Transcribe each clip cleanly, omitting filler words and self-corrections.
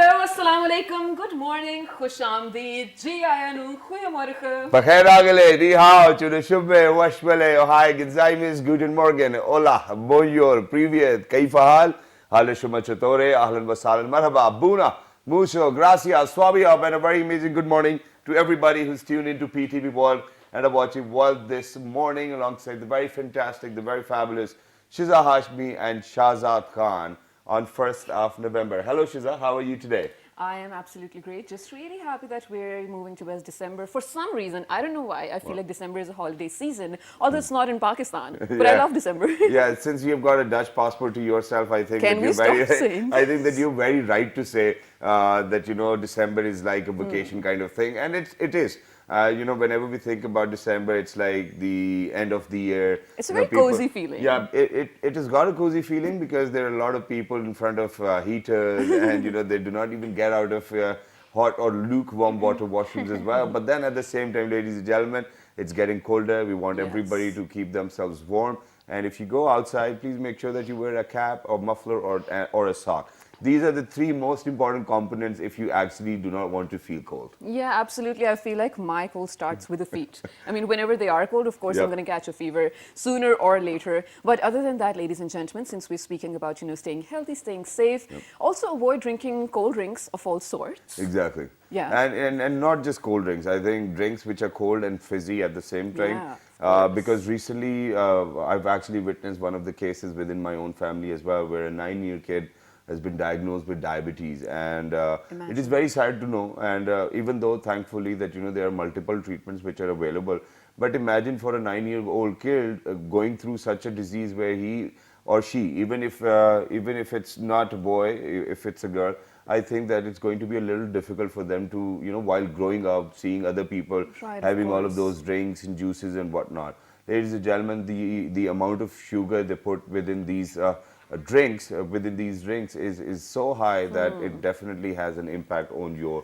Hello, assalamu alaikum, good morning, khush aamdeed, ji aaya nu, goeiemorgen. Bakhair agale, ni hao, chudashubbe, washbele, ohai, gizaimis, guten morgen, hola, bonjour, privyet, kaifa hal, halashuma chatore, ahlan wasalan, marhaba, buna, mucho, gracias, swabia, and a very amazing good morning to everybody who's tuned into PTV World and are watching World this morning alongside the very fantastic, the very fabulous Shizza, Hashmi and Shahzad Khan on 1st of November. Hello Shizza, how are you today? I am absolutely great. Just really happy that we're moving towards December. For some reason, I don't know why, I feel like December is a holiday season, although it's not in Pakistan. But I love December. Yeah, since you've got a Dutch passport to yourself, I think Can that we you're very, stop saying I think that this? you're very right to say that December is like a vacation kind of thing, and it is. Whenever we think about December, it's like the end of the year. It's a very cozy feeling. Yeah, it has got a cozy feeling because there are a lot of people in front of heaters, and they do not even get out of hot or lukewarm water washrooms as well. But then at the same time, ladies and gentlemen, it's getting colder. We want everybody to keep themselves warm. And if you go outside, please make sure that you wear a cap or muffler or a sock. These are the three most important components if you actually do not want to feel cold. Yeah, absolutely. I feel like my cold starts with the feet. I mean, whenever they are cold, of course, I'm going to catch a fever sooner or later. But other than that, ladies and gentlemen, since we're speaking about, staying healthy, staying safe, also avoid drinking cold drinks of all sorts. Exactly. Yeah. And not just cold drinks. I think drinks which are cold and fizzy at the same time. Yeah, because recently, I've actually witnessed one of the cases within my own family as well, where a 9-year kid has been diagnosed with diabetes, and it is very sad to know. And even though thankfully that there are multiple treatments which are available, but imagine for a 9-year-old kid going through such a disease where he or she, even if it's not a boy, if it's a girl, I think that it's going to be a little difficult for them to while growing up, seeing other people having all of those drinks and juices and whatnot. Ladies and gentlemen, the amount of sugar they put within these drinks is so high that it definitely has an impact on your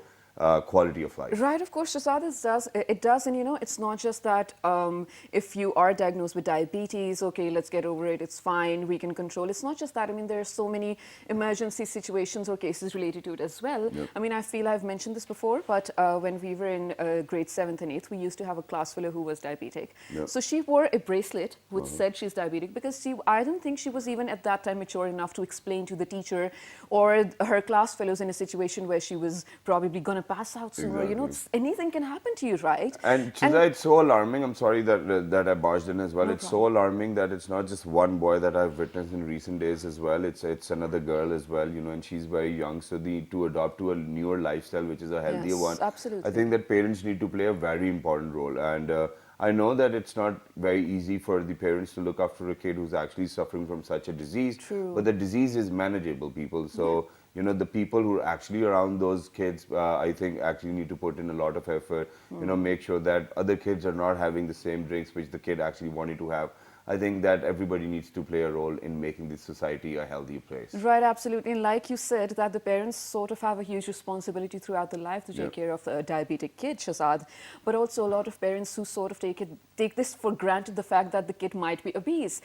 quality of life. Right, of course, Shahzad, it does, and it's not just that if you are diagnosed with diabetes, okay, let's get over it, it's fine, we can control. It's not just that. I mean, there are so many emergency situations or cases related to it as well. I mean, I feel I've mentioned this before, but when we were in grade 7th and 8th, we used to have a class fellow who was diabetic. So she wore a bracelet which said she's diabetic because I don't think she was even at that time mature enough to explain to the teacher or her class fellows in a situation where she was probably going to pass out sooner. Anything can happen to you, right? And Shizza, it's so alarming. I'm sorry that I barged in as well. It's so alarming that it's not just one boy that I've witnessed in recent days as well. It's another girl as well, and she's very young. So to adopt to a newer lifestyle, which is a healthier one. Absolutely. I think that parents need to play a very important role. And I know that it's not very easy for the parents to look after a kid who's actually suffering from such a disease. True. But the disease is manageable, people. So the people who are actually around those kids, I think actually need to put in a lot of effort, make sure that other kids are not having the same drinks which the kid actually wanted to have. I think that everybody needs to play a role in making this society a healthier place. Right, absolutely. And like you said, that the parents sort of have a huge responsibility throughout their life to take care of a diabetic kid, Shahzad. But also a lot of parents who sort of take this for granted, the fact that the kid might be obese.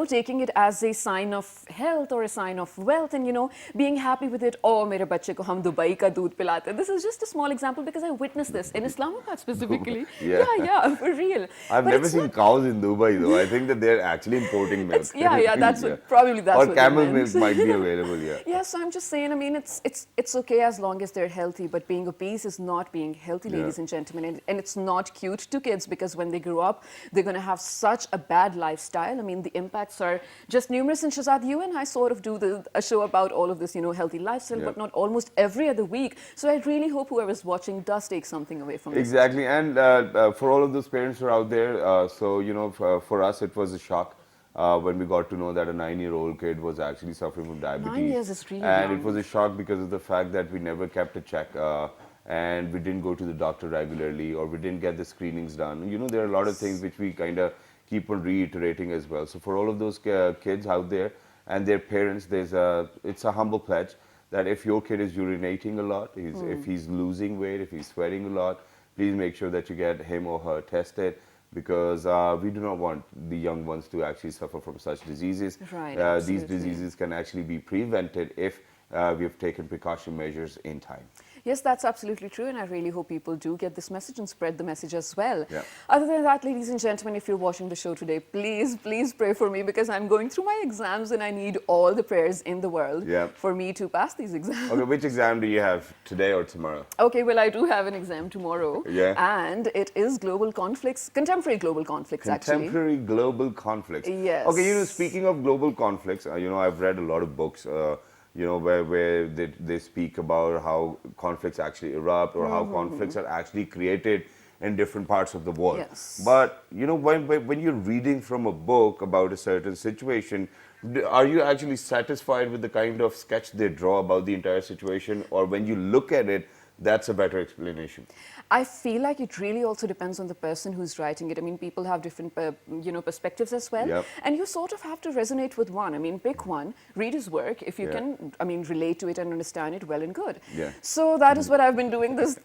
Taking it as a sign of health or a sign of wealth and, being happy with it. Oh, mere bachche ko hum Dubai ka doodh pilate. This is just a small example because I witnessed this in Islamabad specifically. Yeah, for real. I've never seen cows in Dubai though. I think that they're actually importing milk. That's probably that's or what camel milk might be available. So I'm just saying, I mean, it's okay as long as they're healthy, but being obese is not being healthy, ladies and gentlemen, and it's not cute to kids because when they grow up, they're going to have such a bad lifestyle. I mean, the impacts are just numerous. And Shahzad, you and I sort of do a show about all of this, healthy lifestyle, but not almost every other week. So I really hope whoever's watching does take something away from this. Exactly, and for all of those parents who are out there, for us it was a shock when we got to know that a 9-year-old kid was actually suffering from diabetes. 9 years is really and young. It was a shock because of the fact that we never kept a check and we didn't go to the doctor regularly or we didn't get the screenings done. There are a lot of things which we kind of keep on reiterating as well. So for all of those kids out there and their parents, it's a humble pledge that if your kid is urinating a lot, if he's losing weight, if he's sweating a lot, please make sure that you get him or her tested because we do not want the young ones to actually suffer from such diseases. Right, these diseases can actually be prevented if we have taken precaution measures in time. Yes, that's absolutely true, and I really hope people do get this message and spread the message as well. Yeah. Other than that, ladies and gentlemen, if you're watching the show today, please, please pray for me because I'm going through my exams and I need all the prayers in the world Yeah. for me to pass these exams. Okay, which exam do you have, today or tomorrow? Okay, well, I do have an exam tomorrow. Yeah. And it is global conflicts, contemporary global conflicts, actually. Contemporary global conflicts. Yes. Okay, speaking of global conflicts, I've read a lot of books, where they speak about how conflicts actually erupt or how conflicts are actually created in different parts of the world. Yes. But, when you're reading from a book about a certain situation, are you actually satisfied with the kind of sketch they draw about the entire situation? Or when you look at it, that's a better explanation? I feel like it really also depends on the person who's writing it. I mean, people have different, perspectives as well. Yep. And you sort of have to resonate with one. I mean, pick one, read his work. If you Yeah. can, relate to it and understand it, well and good. Yeah. So that is what I've been doing this,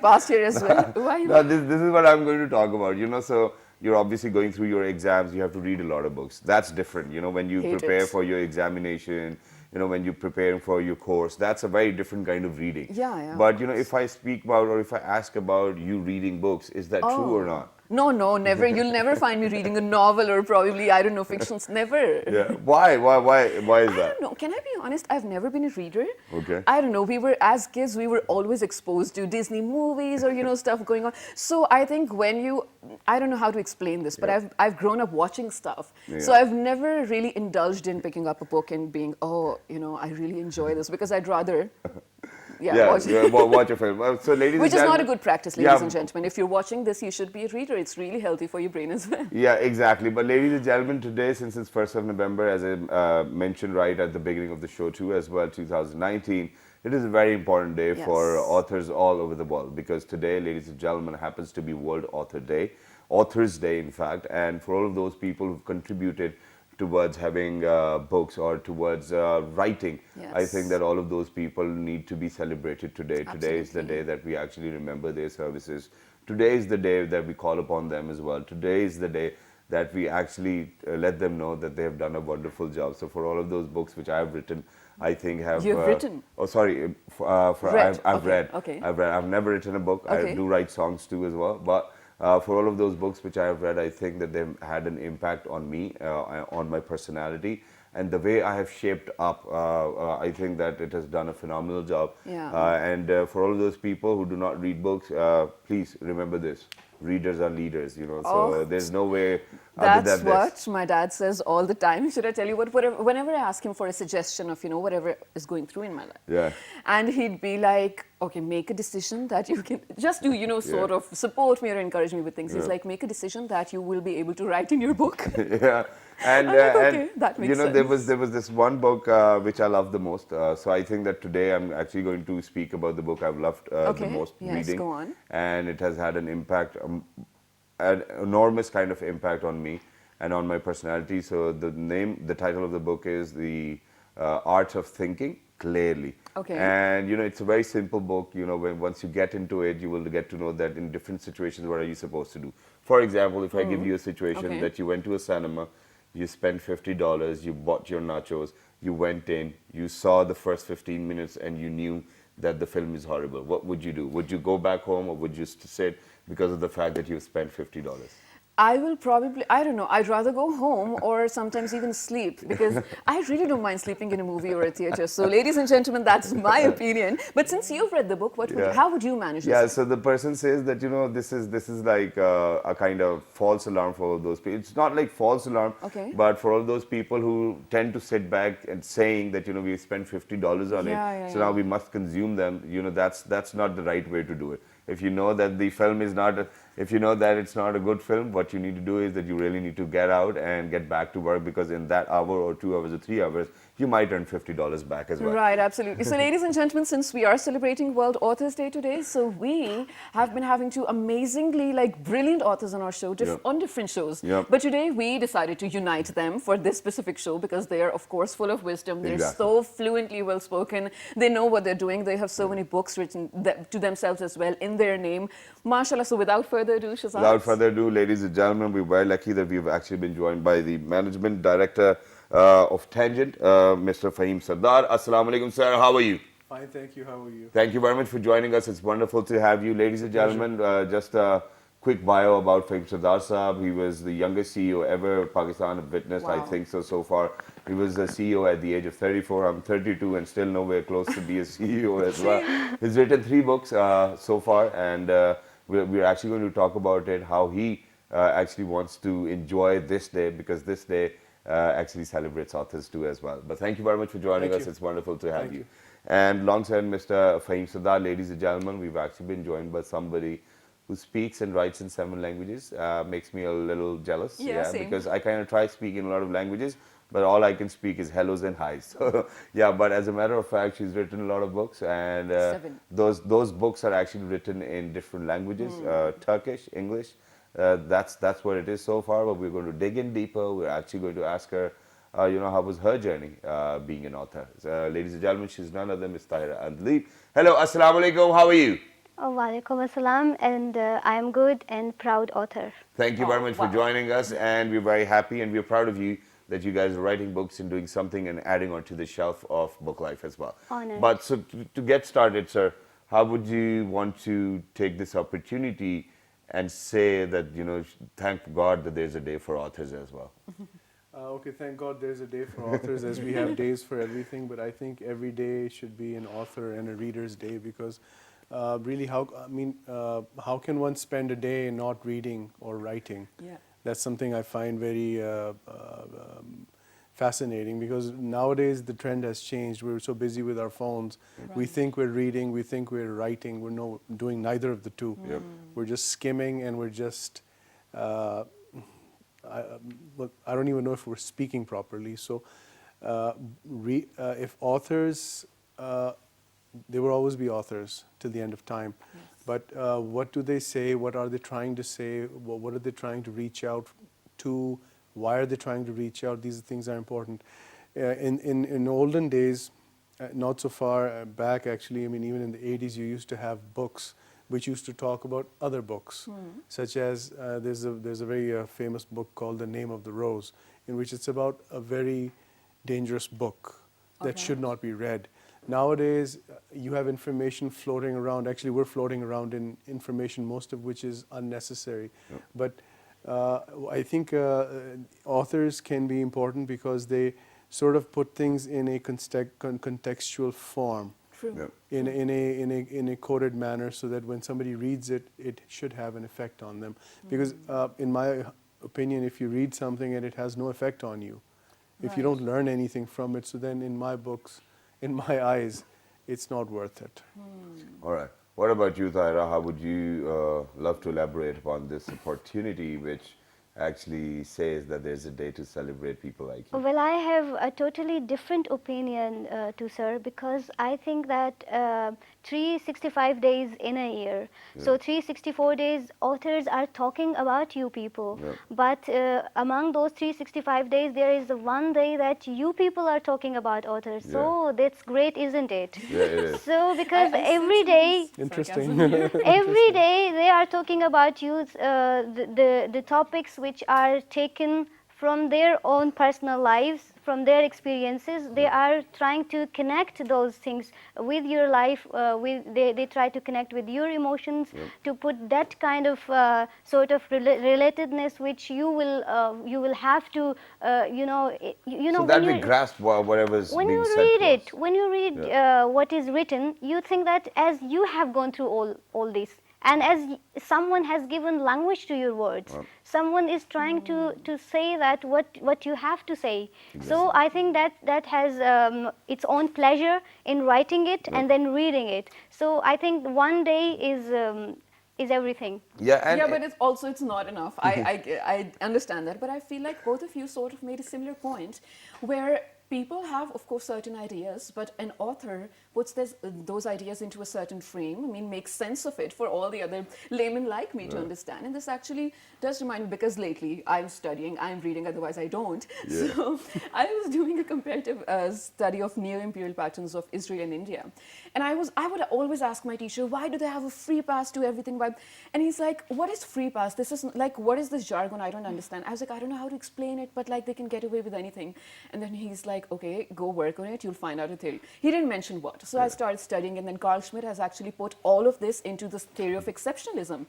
past year as well. Why you? No, this is what I'm going to talk about. So you're obviously going through your exams. You have to read a lot of books. That's different. When you Hate prepare it. for your examination, when you're preparing for your course, that's a very different kind of reading. Yeah, yeah, But, if I speak about or if I ask about you reading books, is that true or not? No, never. You'll never find me reading a novel or probably, I don't know, fictions. Never. Yeah. Why is I that? don't know. Can I be honest? I've never been a reader. Okay. I don't know. As kids, we were always exposed to Disney movies or, stuff going on. So I think I don't know how to explain this, but Yeah. I've grown up watching stuff. So Yeah. I've never really indulged in picking up a book and being, I really enjoy this because I'd rather, watch it. Watch a film. So, ladies Which and is not a gentlemen- good practice, ladies and gentlemen. If you're watching this, you should be a reader. It's really healthy for your brain as well. Yeah, exactly. But ladies and gentlemen, today, since it's 1st of November, as I mentioned right at the beginning of the show too as well, 2019, it is a very important day for Yes. authors all over the world because today, ladies and gentlemen, happens to be World Authors Day, in fact. And for all of those people who've contributed towards having books or towards writing, I Yes. think that all of those people need to be celebrated today. Today is the Absolutely. day that we actually remember their services. Today is the day that we call upon them as well. Today is the day that we actually let them know that they have done a wonderful job. So for all of those books which I have written, I think have... You've written? Oh, sorry. Read. I've Okay, read. okay. I've read. I've never written a book. I Okay. do write songs too as well. But for all of those books which I have read, I think that they've had an impact on me, on my personality. And the way I have shaped up, I think that it has done a phenomenal job. Yeah. And for all of those people who do not read books, please remember this. Readers are leaders, So Oh, there's no way other That's than this. what my dad says all the time. Should I tell you whenever I ask him for a suggestion of, whatever is going through in my life. Yeah. And he'd be like, okay, make a decision that you can just do, sort Yeah. of support me or encourage me with things. He's Yeah. like, make a decision that you will be able to write in your book. Yeah, and I'm like, and okay, that makes there was sense. this one book which I love the most. So I think that today I'm actually going to speak about the book I've loved the Okay, most yes, reading, go on. and it has had an impact, an enormous kind of impact on me and on my personality. So the title of the book is The Art of Thinking Clearly. Okay. And it's a very simple book. Once you get into it, you will get to know that in different situations, what are you supposed to do? For example, if I give you a situation Okay. that you went to a cinema, you spent $50, you bought your nachos, you went in, you saw the first 15 minutes and you knew that the film is horrible. What would you do? Would you go back home or would you sit because of the fact that you spent $50? I will probably, I don't know, I'd rather go home or sometimes even sleep because I really don't mind sleeping in a movie or a theater. So, ladies and gentlemen, that's my opinion. But since you've read the book, how would you manage Yeah, this? so the person says that, this is like a kind of false alarm for all those people. It's not like false alarm, Okay. but for all those people who tend to sit back and saying that, we spent $50 on Yeah, it, so now we must consume them, that's not the right way to do it. If you know that the film is not, if you know that it's not a good film, what you need to do is that you really need to get out and get back to work because in that hour or 2 hours or 3 hours, you might earn $50 back as well. Right, absolutely. So, ladies and gentlemen, since we are celebrating World Authors Day today, so we have been having two amazingly, brilliant authors on our show, on different shows. Yep. But today we decided to unite them for this specific show because they are, of course, full of wisdom. They're Exactly. so fluently well spoken. They know what they're doing. They have so many books written to themselves as well in their name. MashaAllah. So, without further ado, Shahzad. Without further ado, ladies and gentlemen, we're very lucky that we've actually been joined by the management director of Tangent, Mr. Fahim Sardar. Assalamu alaikum, sir. How are you? Fine, thank you. How are you? Thank you very much for joining us. It's wonderful to have you. Ladies and gentlemen, just a quick bio about Fahim Sardar Saab. He was the youngest CEO ever Pakistan have witnessed, I Wow. think so far. He was the CEO at the age of 34. I'm 32 and still nowhere close to be a CEO as well. He's written 3 books so far, and we're actually going to talk about it, how he actually wants to enjoy this day, because this day actually celebrates authors too as well. But thank you very much for joining Thank us. you. It's wonderful to have Thank you. you. And alongside Mr. Fahim Sardar, ladies and gentlemen, we've actually been joined by somebody who speaks and writes in 7 languages. Makes me a little jealous, Yeah, same. because I kind of try speaking a lot of languages, but all I can speak is hellos and highs. So, yeah, but as a matter of fact, she's written a lot of books, and 7. those books are actually written in different languages, Turkish, English. That's what it is so far, but we're going to dig in deeper. We're actually going to ask her, how was her journey being an author. Ladies and gentlemen, she's none other than Ms. Tahira Andli. Hello, assalamu alaikum, how are you? Oh, walaikum assalam, and I am good and proud author. Thank you very much for Wow. joining us, and we're very happy and we're proud of you that you guys are writing books and doing something and adding onto the shelf of book life as well. Honored. But so to get started, sir, how would you want to take this opportunity and say that, thank God that there's a day for authors as well? Okay, thank God there's a day for authors, as we have days for everything, but I think every day should be an author and a reader's day, because really, how can one spend a day not reading or writing? Yeah. That's something I find very fascinating, because nowadays the trend has changed. We're so busy with our phones. We Right. think we're reading, we think we're writing. We're doing neither of the two. Yep. We're just skimming, and we're just look, I don't even know if we're speaking properly. So, if authors, there will always be authors till the end of time. Yes. But what do they say? What are they trying to say? What are they trying to reach out to? Why are they trying to reach out? These things are important. In olden days, not so far back actually, I mean, even in the 80s, you used to have books which used to talk about other books, such as there's a very famous book called The Name of the Rose, in which it's about a very dangerous book that Okay. should not be read. Nowadays, you have information floating around. Actually, we're floating around in information, most of which is unnecessary. Yep. But I think authors can be important because they sort of put things in a contextual form, True. Yep. in a coded manner, so that when somebody reads it, it should have an effect on them. Because in my opinion, if you read something and it has no effect on you, if you Right. don't learn anything from it, so then in my books, in my eyes, it's not worth it. All right. What about you, Tahira? How would you love to elaborate upon this opportunity, which actually says that there's a day to celebrate people like you? Well, I have a totally different opinion to sir, because I think that 365 days in a year, so 364 days authors are talking about you people, Yeah. but among those 365 days there is one day that you people are talking about authors. So that's great, isn't it? Yeah, it is. So because I every sense day some Interesting. sarcasm. every day they are talking about you, the topics which are taken from their own personal lives, from their experiences. They are trying to connect those things with your life. They try to connect with your emotions, to put that kind of sort of relatedness which you will have to So when that we you grasp whatever's when being you said read to it, us. when you read what is written, you think that as you have gone through all this, and as someone has given language to your words, someone is trying to say that what you have to say. So I think that has its own pleasure in writing it and then reading it. So I think one day is everything. Yeah, and Yeah, but it's not enough. I understand that, but I feel like both of you sort of made a similar point, where people have, of course, certain ideas, but an author puts those ideas into a certain frame. I mean, makes sense of it for all the other laymen like me to understand. And this actually does remind me, because lately I'm studying, I'm reading, otherwise I don't. Yeah. So I was doing a comparative study of neo-imperial patterns of Israel and India. And I would always ask my teacher, why do they have a free pass to everything? Why? And he's like, what is free pass? This is like, what is this jargon? I don't understand. I was like, I don't know how to explain it, but like they can get away with anything. And then he's like, okay, go work on it. You'll find out a theory. He didn't mention what. So I started studying, and then Carl Schmitt has actually put all of this into this theory of exceptionalism.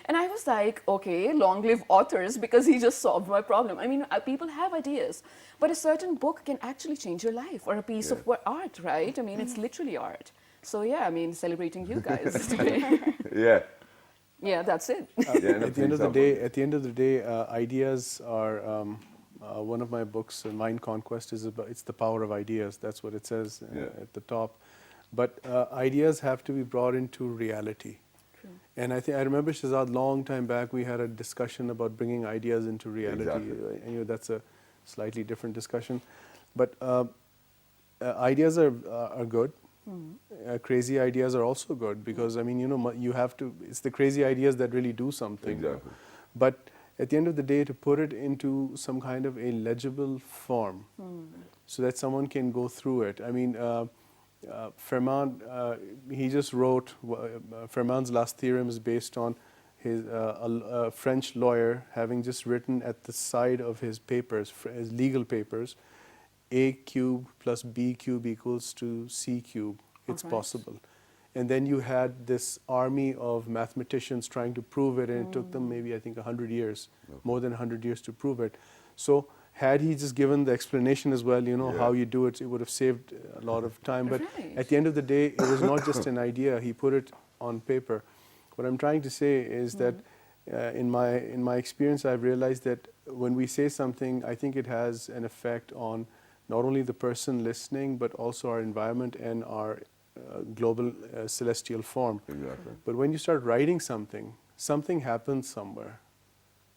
And I was like, okay, long live authors, because he just solved my problem. I mean, people have ideas, but a certain book can actually change your life, or a piece of art, right? I mean, it's literally art. So yeah, I mean, celebrating you guys today. Yeah. Yeah, that's it. At the end of the day, ideas are one of my books. Mind Conquest is about, it's the power of ideas. That's what it says at the top. But ideas have to be brought into reality. True. And I remember, Shahzad, long time back we had a discussion about bringing ideas into reality. Exactly. And, that's a slightly different discussion. But ideas are good. Crazy ideas are also good, because I mean, you have to. It's the crazy ideas that really do something. Exactly. But at the end of the day, to put it into some kind of a legible form, so that someone can go through it. I mean, Fermat, he just wrote. Fermat's last theorem is based on his a French lawyer having just written at the side of his papers, his legal papers, a cube plus b cube equals to c cube. It's possible. And then you had this army of mathematicians trying to prove it, and it took them maybe, I think, 100 years, more than 100 years to prove it. So had he just given the explanation as well, how you do it, it would have saved a lot of time. But at the end of the day, it was not just an idea. He put it on paper. What I'm trying to say is that in my experience, I've realized that when we say something, I think it has an effect on not only the person listening, but also our environment and our global celestial form. Exactly. But when you start writing something, something happens somewhere.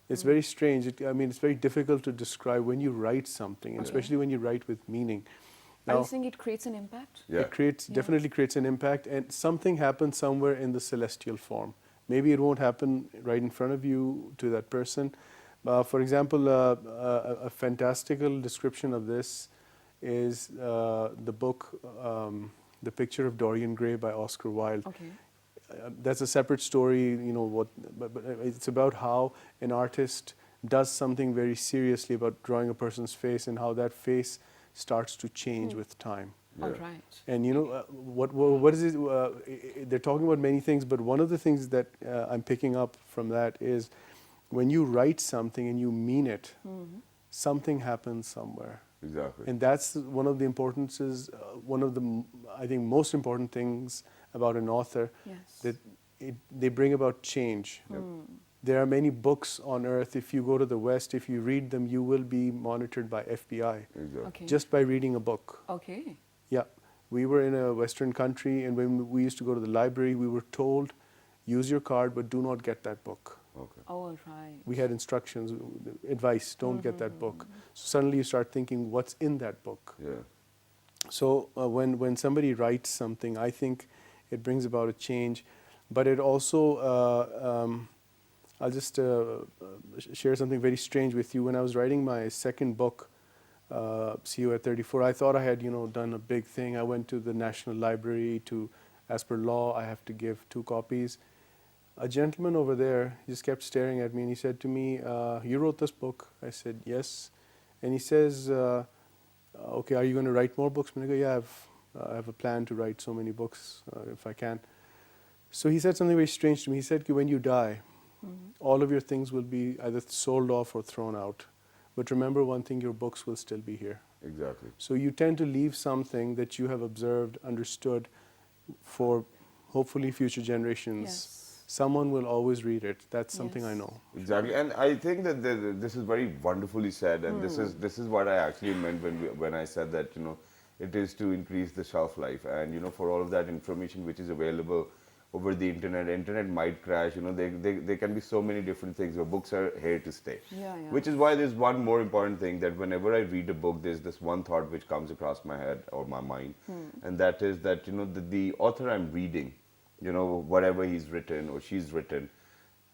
It's very strange. It's very difficult to describe when you write something, especially when you write with meaning. Are you saying it creates an impact? Yeah. It definitely creates an impact, and something happens somewhere in the celestial form. Maybe it won't happen right in front of you to that person. For example, a fantastical description of this is the book, The Picture of Dorian Gray by Oscar Wilde. Okay. That's a separate story, but it's about how an artist does something very seriously about drawing a person's face, and how that face starts to change with time. All right. And what is it? They're talking about many things, but one of the things that I'm picking up from that is when you write something and you mean it, something happens somewhere. Exactly. And that's one of the importances, one of the, I think, most important things about an author, that they bring about change. There are many books on earth. If you go to the West, if you read them, you will be monitored by FBI Exactly. just by reading a book. Okay. Yeah. We were in a Western country, and when we used to go to the library, we were told, use your card, but do not get that book. Okay. All right. We had instructions, advice, don't get that book. So suddenly you start thinking, what's in that book? Yeah. So when somebody writes something, I think it brings about a change, but it also, I'll just share something very strange with you. When I was writing my second book, See You at 34, I thought I had done a big thing. I went to the National Library as per law, I have to give 2 copies. A gentleman over there just kept staring at me, and he said to me, you wrote this book? I said, yes. And he says, okay, are you going to write more books? And I go, yeah, I have a plan to write so many books if I can. So he said something very strange to me. He said, when you die, all of your things will be either sold off or thrown out. But remember one thing, your books will still be here. Exactly. So you tend to leave something that you have observed, understood, for hopefully future generations. Yes. Someone will always read it. That's something I know. Exactly, and I think that this is very wonderfully said, and this is what I actually meant when I said that it is to increase the shelf life, and for all of that information which is available over the internet might crash, there can be so many different things, but books are here to stay. Yeah, yeah. Which is why there's one more important thing, that whenever I read a book, there's this one thought which comes across my head or my mind, and that is that, the author I'm reading, whatever he's written or she's written,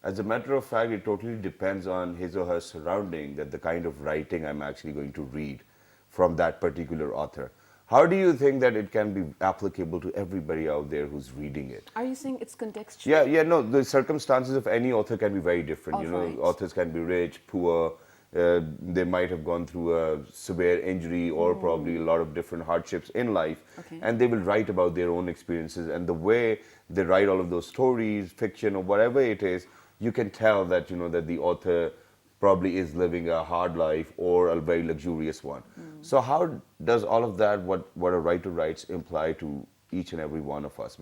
as a matter of fact, it totally depends on his or her surrounding, that the kind of writing I'm actually going to read from that particular author. How do you think that it can be applicable to everybody out there who's reading it? Are you saying it's contextual? Yeah, no, the circumstances of any author can be very different. Right. Authors can be rich, poor, they might have gone through a severe injury or probably a lot of different hardships in life, and they will write about their own experiences, and the way they write all of those stories, fiction or whatever it is, you can tell that, that the author probably is living a hard life or a very luxurious one. So how does all of that, what a writer writes, imply to each and every one of us,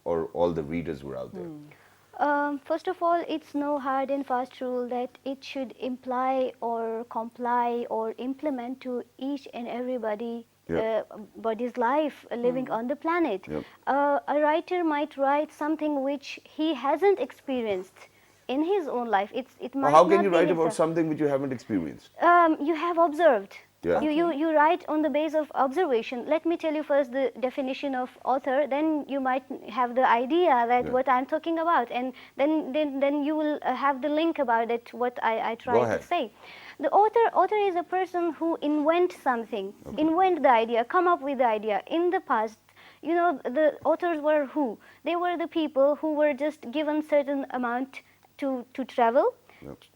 or all the readers who are out there? First of all, it's no hard and fast rule that it should imply or comply or implement to each and everybody body's life living on the planet. A writer might write something which he hasn't experienced in his own life. It might How can not you be write his about life. something which you haven't experienced? You have observed. Yeah. You write on the base of observation. Let me tell you first the definition of author, then you might have the idea that what I'm talking about, and then you will have the link about it, what I try to say. The author is a person who invents something, invent the idea, come up with the idea. In the past, the authors were who? They were the people who were just given certain amount to travel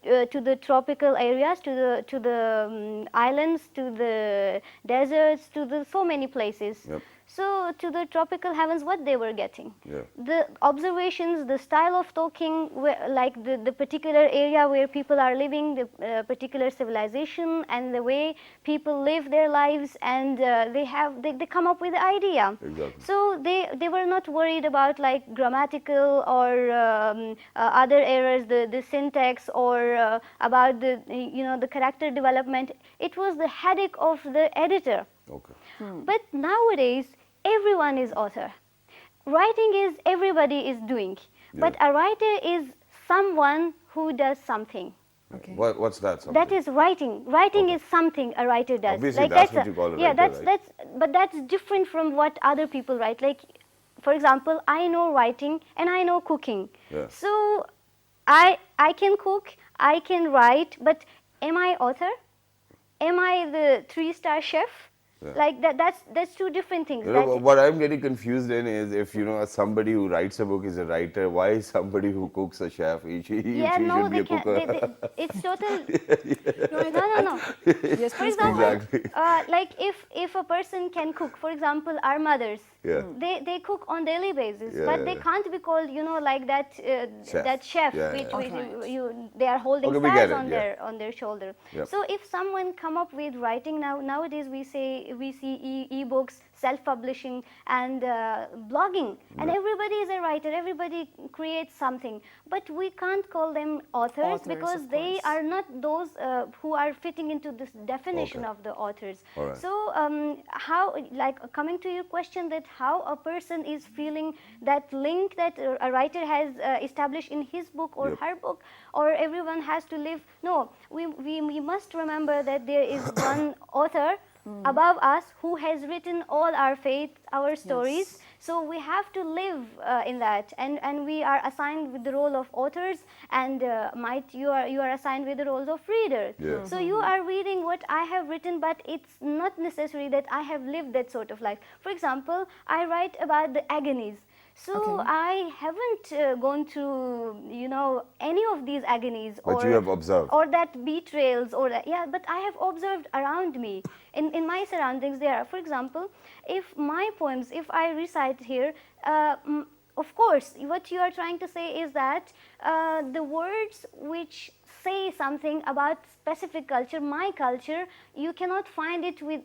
to the tropical areas, to the islands, to the deserts, to the so many places. So to the tropical heavens, what they were getting, the observations, the style of talking, like the particular area where people are living, the particular civilization, and the way people live their lives, and they come up with the idea. So they were not worried about like grammatical or other errors, the syntax, or about the character development. It was the headache of the editor. But nowadays, everyone is author. Writing is everybody is doing, but a writer is someone who does something. What's that? Something? That is writing. Writing is something a writer does. Obviously, like that's what you call a writer, right? But that's different from what other people write. Like, for example, I know writing and I know cooking. So I can cook, I can write, but am I author? Am I the 3-star chef? Like that's two different things. What I'm getting confused in is, if somebody who writes a book is a writer, why is somebody who cooks a chef? He should be a cooker. It's total. No. Yes, for example, like if a person can cook, for example, our mothers, they cook on daily basis, but they can't be called, like that that chef, which they are holding stars on their shoulder. So if someone come up with writing nowadays, we see e-books, self-publishing, and blogging, and everybody is a writer, everybody creates something, but we can't call them authors because they are not those who are fitting into this definition of the authors. So how, like, coming to your question, that how a person is feeling that link that a writer has established in his book or her book, or everyone has to live. No, we must remember that there is one author above us who has written all our faith, our stories. So we have to live in that, and we are assigned with the role of authors, and you are assigned with the roles of readers. So you are reading what I have written, but it's not necessary that I have lived that sort of life. For example, I write about the agonies. So I haven't gone through, any of these agonies, but you have observed, or that betrayals, or that, but I have observed around me, in my surroundings. There, for example, if my poems, if I recite here, of course, what you are trying to say is that the words which say something about specific culture, my culture, you cannot find it with,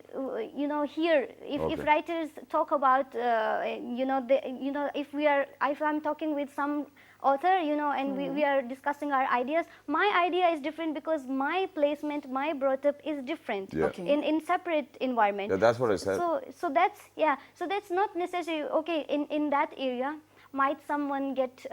here. If writers talk about, if I'm talking with some author, and we are discussing our ideas, my idea is different because my placement, my brought up is different in separate environment. That's what I said. So that's not necessary. Okay, in that area, might someone get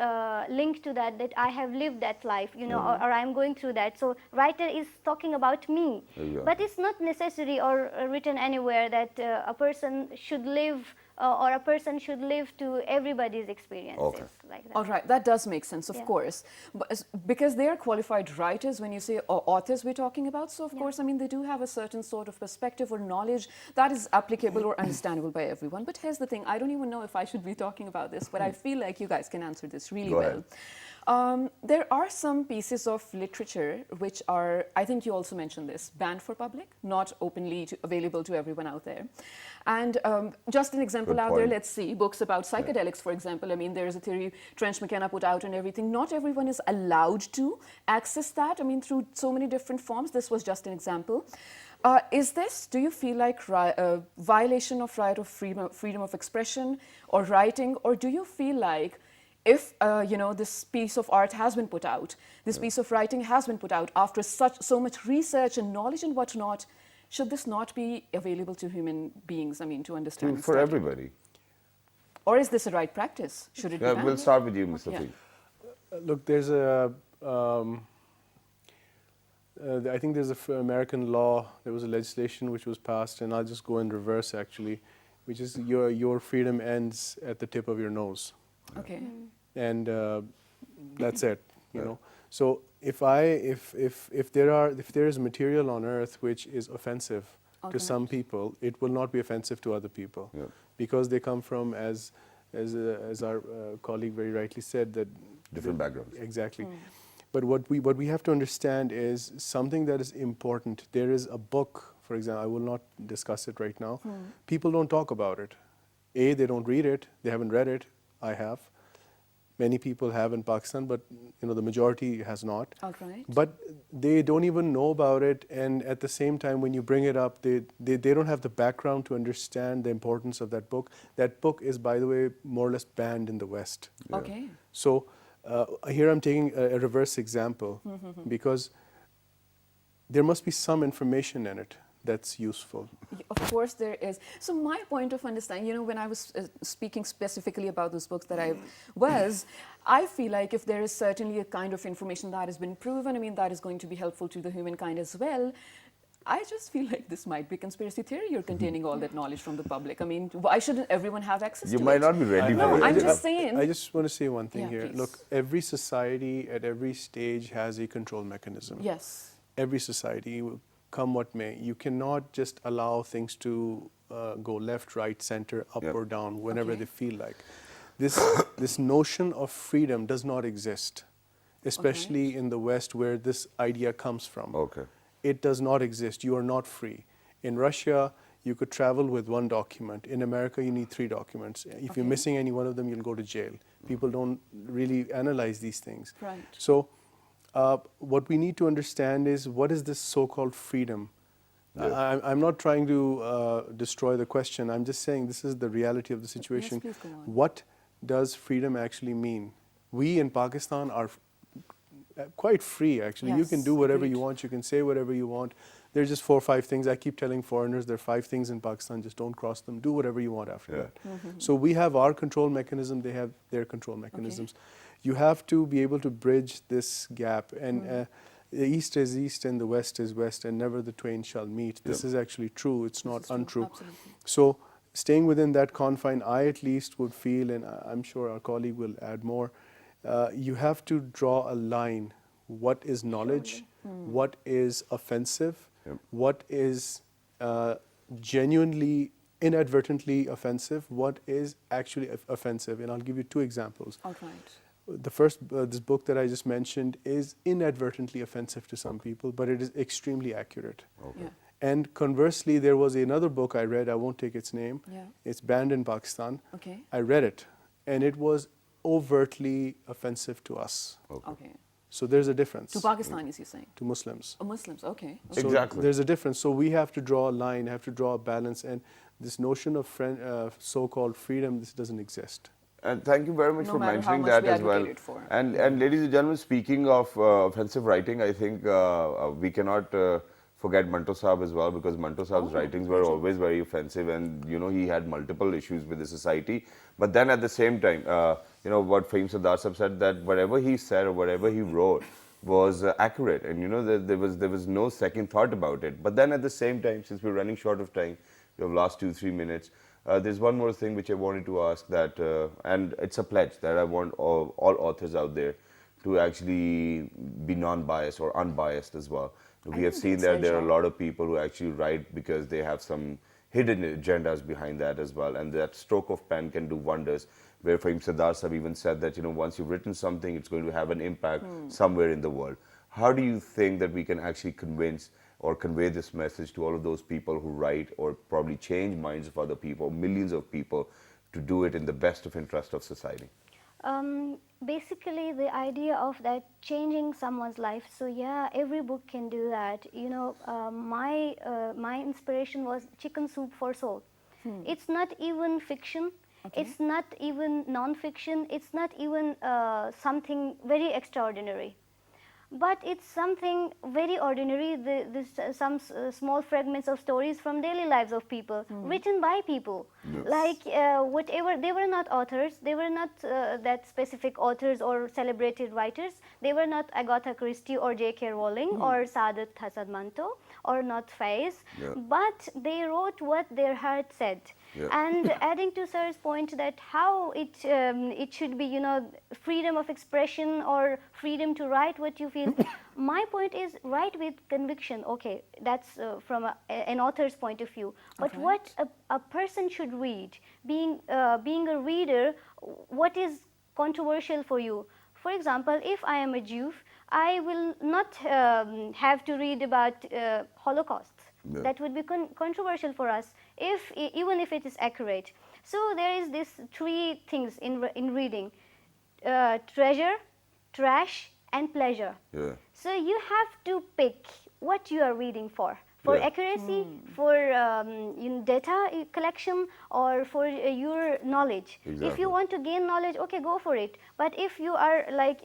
linked to that, that I have lived that life, you know, or I'm going through that. So writer is talking about me, but it's not necessary or written anywhere that a person should live or a person should live to everybody's experiences like that. All right, that does make sense, of Yeah. course. But because they are qualified writers, when you say authors we're talking about, so of course, I mean, they do have a certain sort of perspective or knowledge that is applicable or understandable by everyone. But here's the thing, I don't even know if I should be talking about this, but I feel like you guys can answer this really Go well. ahead. There are some pieces of literature which are, I think you also mentioned this, banned for public, not openly available to everyone out there. And just an example Good out there, point. let's see, books about psychedelics, for example. I mean, there is a theory Trench McKenna put out and everything. Not everyone is allowed to access that, I mean, through so many different forms. This was just an example. Is this, do you feel like a violation of right of freedom of expression or writing, or do you feel like if you know, this piece of art has been put out, this piece of writing has been put out after so much research and knowledge and whatnot, should this not be available to human beings, I mean, to understand and For study? everybody. Or is this a right practice? Should it be banned? We'll start with you, Mr. Yeah. P. Look, there's a, I think there's American law, there was a legislation which was passed, and I'll just go in reverse actually, which is your freedom ends at the tip of your nose. Okay. And that's it, you know. So if there is material on earth which is offensive to some people, it will not be offensive to other people, because they come from, as our colleague very rightly said, that Different backgrounds. Exactly. But what we have to understand is something that is important. There is a book, for example, I will not discuss it right now. People don't talk about it. A, they don't read it. They haven't read it. I have. Many people have in Pakistan, but you know, the majority has not. All right. But they don't even know about it, and at the same time, when you bring it up, they don't have the background to understand the importance of that book. That book is, by the way, more or less banned in the West. Okay. So here I'm taking a reverse example, because there must be some information in it that's useful. Of course there is. So my point of understanding, you know, when I was speaking specifically about those books that I feel like if there is certainly a kind of information that has been proven, I mean, that is going to be helpful to the humankind as well, I just feel like this might be conspiracy theory. You're containing all that knowledge from the public. I mean, why shouldn't everyone have access to it? You might not be ready for No, it. I'm just saying. I just want to say one thing Yeah, here. please. Look, every society at every stage has a control mechanism. Yes. Every society, come what may, you cannot just allow things to go left, right, center, up or down whenever they feel like. This notion of freedom does not exist, especially in the West where this idea comes from. Okay. It does not exist. You are not free. In Russia, you could travel with one document. In America, you need 3 documents. If you're missing any one of them, you'll go to jail. People don't really analyze these things. Right. So what we need to understand is, what is this so-called freedom? I'm not trying to destroy the question. I'm just saying this is the reality of the situation. please go on. What does freedom actually mean? We in Pakistan are quite free, actually. You can Yes, do whatever agreed. you want. You can say whatever you want. There's just 4 or 5 things. I keep telling foreigners there are 5 things in Pakistan. Just don't cross them. Do whatever you want after that. So we have our control mechanism. They have their control mechanisms. You have to be able to bridge this gap. And the East is East and the West is West, and never the twain shall meet. This is actually true. It's not untrue. Absolutely. So staying within that confine, I at least would feel, and I'm sure our colleague will add more, you have to draw a line. What is knowledge? What is offensive? What is genuinely, inadvertently offensive? What is actually offensive? And I'll give you 2 examples. All right. The first, this book that I just mentioned, is inadvertently offensive to some people, but it is extremely accurate. Yeah. And conversely, there was another book I read, I won't take its name. Yeah. It's banned in Pakistan. Okay. I read it, and it was overtly offensive to us. Okay. So there's a difference. To Pakistanis, you're saying? To Muslims. Oh, Muslims, okay. So Exactly. there's a difference. So we have to draw a line, have to draw a balance, and this notion of so-called freedom, this doesn't exist. And thank you very much No for matter how mentioning much that we as well. advocate it for. And ladies and gentlemen, speaking of offensive writing, I think we cannot forget Manto Saab as well, because Manto Saab's writings were always very offensive, and he had multiple issues with the society. But then at the same time, what Fahim Sardar Saab said, that whatever he said or whatever he wrote was accurate, and there was no second thought about it. But then at the same time, since we're running short of time, we have last 2-3 minutes. There's one more thing which I wanted to ask, that, and it's a pledge that I want all authors out there to actually be non-biased or unbiased as well. We have seen that there are a lot of people who actually write because they have some hidden agendas behind that as well, and that stroke of pen can do wonders. Where Fahim Sardar Sahib even said that once you've written something, it's going to have an impact somewhere in the world. How do you think that we can actually convince or convey this message to all of those people who write, or probably change minds of other people, millions of people, to do it in the best of interest of society? Basically, the idea of that changing someone's life. So yeah, every book can do that. My inspiration was Chicken Soup for Soul. It's not even fiction. Okay. It's not even non-fiction. It's not even something very extraordinary. But it's something very ordinary, some small fragments of stories from daily lives of people, written by people. Yes. Like whatever, they were not authors, they were not that specific authors or celebrated writers, they were not Agatha Christie or J.K. Rowling or Saadat Hasan Manto or not Faiz, but they wrote what their heart said. Yeah. And adding to Sir's point that how it should be, freedom of expression or freedom to write what you feel. My point is, write with conviction. Okay, that's from an author's point of view. But okay, what a person should read, being a reader, what is controversial for you? For example, if I am a Jew, I will not have to read about Holocaust. Yeah. That would be controversial for us, even if it is accurate. So there is this three things in reading: treasure, trash, and pleasure. Yeah. So you have to pick what you are reading for accuracy, for data collection, or for your knowledge. Exactly. If you want to gain knowledge, okay, go for it. But if you are like,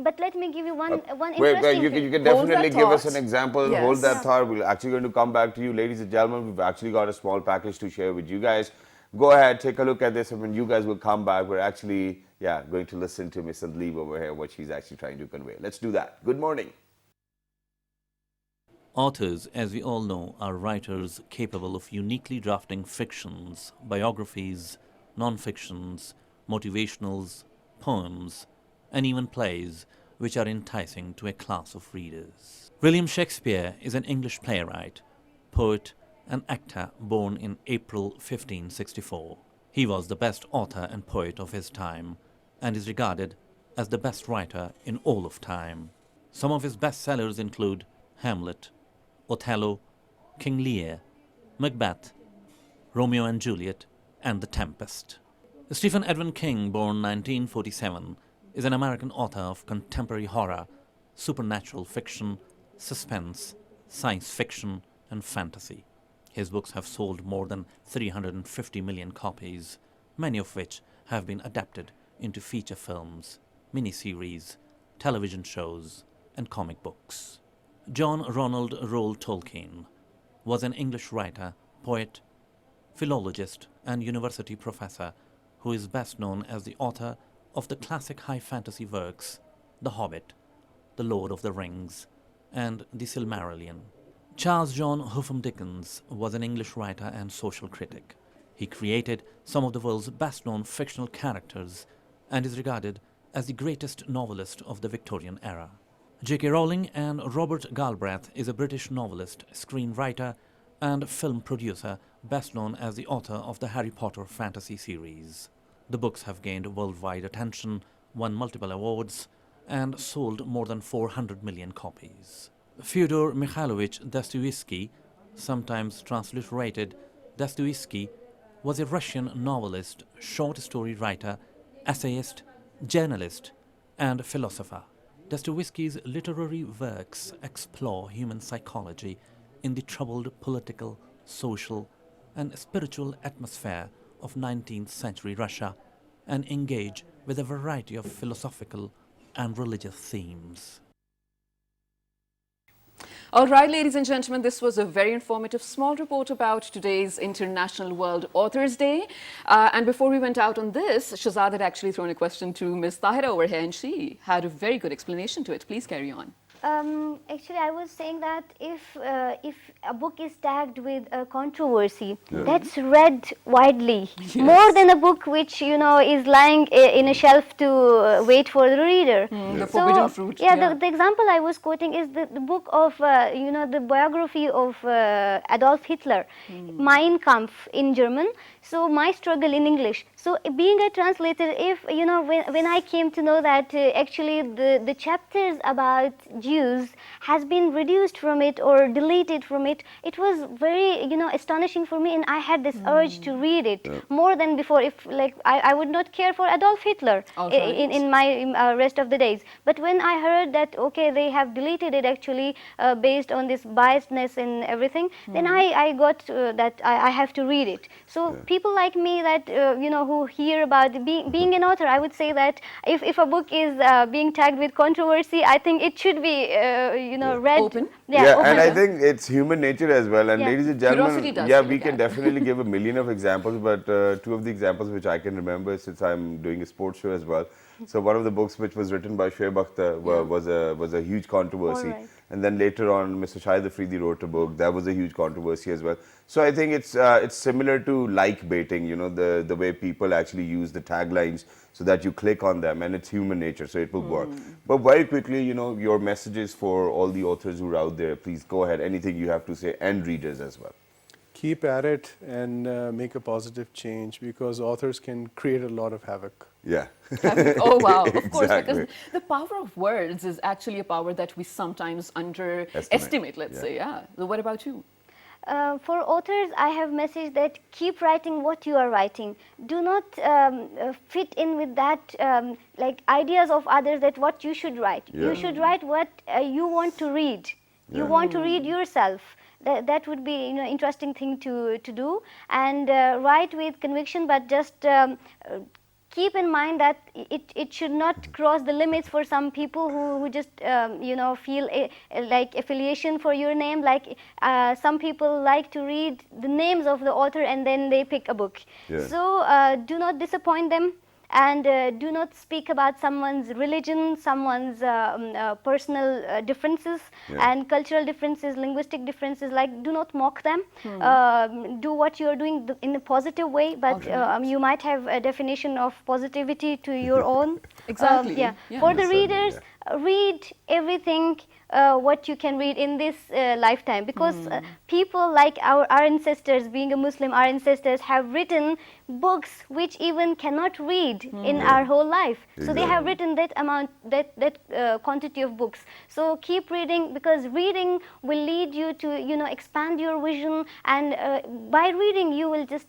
but let me give you one interesting thing. You can definitely give us an example. Yes. Hold that thought. We're actually going to come back to you. Ladies and gentlemen, we've actually got a small package to share with you guys. Go ahead, take a look at this, and when you guys will come back, we're actually, going to listen to Miss Adleeb over here, what she's actually trying to convey. Let's do that. Good morning. Authors, as we all know, are writers capable of uniquely drafting fictions, biographies, non-fictions, motivationals, poems, and even plays which are enticing to a class of readers. William Shakespeare is an English playwright, poet, and actor born in April 1564. He was the best author and poet of his time and is regarded as the best writer in all of time. Some of his bestsellers include Hamlet, Othello, King Lear, Macbeth, Romeo and Juliet, and The Tempest. Stephen Edwin King, born 1947, is an American author of contemporary horror, supernatural fiction, suspense, science fiction, and fantasy. His books have sold more than 350 million copies, many of which have been adapted into feature films, miniseries, television shows, and comic books. John Ronald Reuel Tolkien was an English writer, poet, philologist, and university professor who is best known as the author of the classic high fantasy works The Hobbit, The Lord of the Rings, and The Silmarillion. Charles John Huffam Dickens was an English writer and social critic. He created some of the world's best-known fictional characters and is regarded as the greatest novelist of the Victorian era. J.K. Rowling and Robert Galbraith is a British novelist, screenwriter, and film producer, best known as the author of the Harry Potter fantasy series. The books have gained worldwide attention, won multiple awards, and sold more than 400 million copies. Fyodor Mikhailovich Dostoevsky, sometimes transliterated Dostoevsky, was a Russian novelist, short story writer, essayist, journalist, and philosopher. Dostoevsky's literary works explore human psychology in the troubled political, social, and spiritual atmosphere of 19th century Russia and engage with a variety of philosophical and religious themes. All right, ladies and gentlemen, this was a very informative small report about today's International World Authors Day. And before we went out on this, Shahzad had actually thrown a question to Ms. Tahira over here, and she had a very good explanation to it. Please carry on. Actually, I was saying that if a book is tagged with a controversy, that's read widely, more than a book which is lying in a shelf to wait for the reader. The forbidden fruit. Yeah, the example I was quoting is the book of the biography of Adolf Hitler, Mein Kampf in German. So My Struggle in English. So being a translator, if when I came to know that actually the chapters about Jews has been reduced from it or deleted from it, it was very astonishing for me, and I had this urge to read it more than before. If like I would not care for Adolf Hitler in my rest of the days, but when I heard that okay, they have deleted it actually based on this biasness and everything, then I got that I have to read it. So people like me that who hear about being an author, I would say that if a book is being tagged with controversy, I think it should be read Open. open. And I think it's human nature as well. And ladies and Curiosity gentlemen, does yeah, fill we a can gap. definitely give a million of examples, but two of the examples which I can remember since I'm doing a sports show as well. So one of the books which was written by Shoaib Akhtar was a huge controversy. Alright. And then later on, Mr. Shahid Afridi wrote a book that was a huge controversy as well. So I think it's similar to like baiting, the way people actually use the taglines so that you click on them, and it's human nature, so it will work. But very quickly, your messages for all the authors who are out there, please go ahead, anything you have to say, and readers as well. Keep at it and make a positive change, because authors can create a lot of havoc. Yeah. Oh, wow. Of course, Exactly. because the power of words is actually a power that we sometimes underestimate, let's say. Yeah. So what about you? For authors, I have message that keep writing what you are writing. Do not fit in with that like ideas of others that what you should write. You should write what you want to read. You want to read yourself. That would be interesting thing to do, and write with conviction, but just keep in mind that it should not cross the limits for some people who just feel like affiliation for your name, like some people like to read the names of the author and then they pick a book. So do not disappoint them, and do not speak about someone's religion, someone's personal differences and cultural differences, linguistic differences. Like, do not mock them. Do what you are doing in a positive way, but you might have a definition of positivity to your own. Exactly. For the readers, read everything what you can read in this lifetime, because people like our ancestors, being a Muslim, our ancestors have written books which even cannot read in our whole life. So they have written that amount, that quantity of books. So keep reading, because reading will lead you to expand your vision, and by reading you will just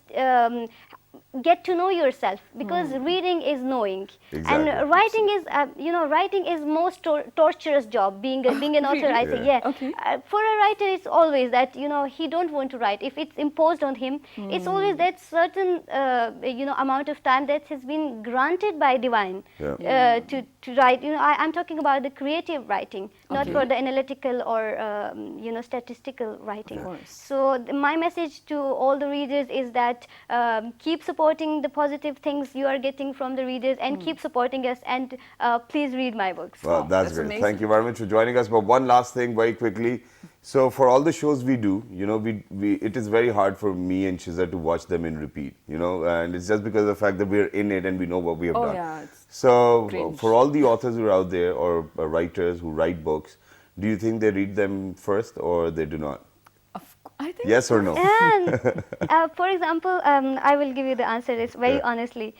get to know yourself, because reading is knowing. Exactly. And writing is writing is most torturous job. Being an author, I say Okay. for a writer it's always that he don't want to write. If it's imposed on him, it's always that certain amount of time that has been granted by divine to write. I'm talking about the creative writing, not for the analytical or statistical writing. So my message to all the readers is that keep supporting the positive things you are getting from the readers, and keep supporting us, and please read my books. Well, that's great. amazing. Thank you very much for joining us. But one last thing very quickly. So for all the shows we do, it is very hard for me and Shizza to watch them in repeat, and it's just because of the fact that we're in it and we know what we have done. Yeah, it's So cringe. for all the authors who are out there, or writers who write books, do you think they read them first or they do not? I think Yes or no? And for example, I will give you the answer. It's very honestly.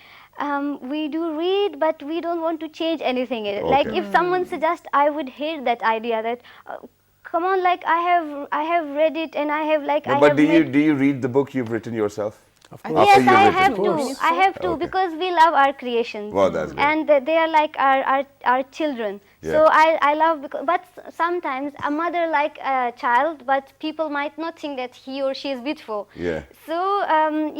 We do read, but we don't want to change anything in it. Like if someone suggests, I would hate that idea that. Come on, like I have read it, and I have like. No, but do you read the book you've written yourself? Of I course. Yes, After you've I written. have Of to. course. I have to Okay. because we love our creations, Wow, that's great. and they are like our children. Yeah. So I love because, but sometimes a mother like a child, but people might not think that he or she is beautiful. Yeah. So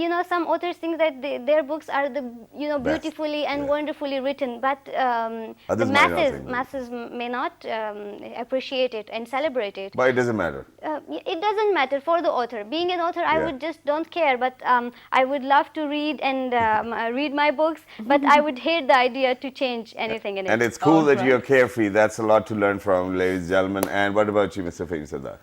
you know, some authors think that their books are the Best. beautifully and Yeah. wonderfully written, but the Others might not think that. masses may not appreciate it and celebrate it. But it doesn't matter. It doesn't matter for the author. Being an author, I Yeah. would just don't care. But I would love to read and read my books. But I would hate the idea to change anything in it. And it's cool that Alright. you're carefree. That's a lot to learn from, ladies and gentlemen. And what about you, Mr. Fahim Sardar?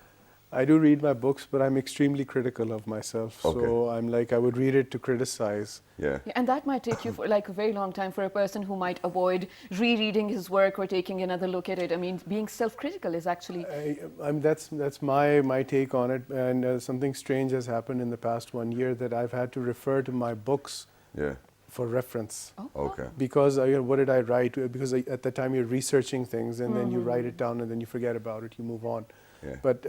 I do read my books, but I'm extremely critical of myself. Okay. So I'm like, I would read it to criticize. Yeah. Yeah, and that might take you for like a very long time for a person who might avoid rereading his work or taking another look at it. I mean, being self-critical is actually That's my take on it. And something strange has happened in the past 1 year that I've had to refer to my books Yeah. for reference. Okay. Because what did I write? Because at the time you're researching things and then you write it down and then you forget about it, you move on. Yeah. But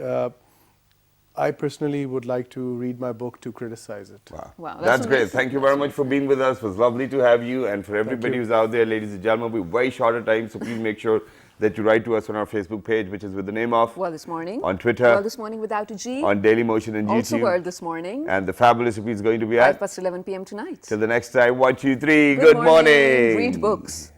I personally would like to read my book to criticize it. Wow. Wow, That's that's great. amazing. Thank you very much for being with us. It was lovely to have you. And for everybody you. who's out there, ladies and gentlemen, we're very short of time. So please make sure that you write to us on our Facebook page, which is with the name of Well This Morning. On Twitter. Well This Morning without a G. on Daily Motion and Also YouTube. World This Morning. And the fabulous repeat is going to be 5 at. past 11 p.m. tonight. Till the next time, 1, 2, 3. Good morning. Read books.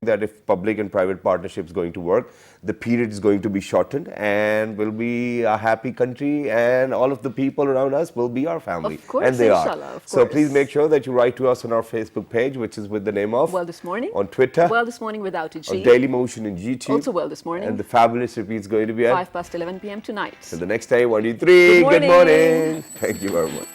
That if public and private partnerships going to work, the period is going to be shortened and we'll be a happy country and all of the people around us will be our family. Of course, and they are. inshallah, of So course. please make sure that you write to us on our Facebook page, which is with the name of Well This Morning. on Twitter, Well This Morning without a G. on Daily Motion and YouTube. Also Well This Morning. And the fabulous repeat is going to be at 5 past 11 p.m. tonight. till the next day, 1, 2, 3. Good Good morning. morning. Thank you very much.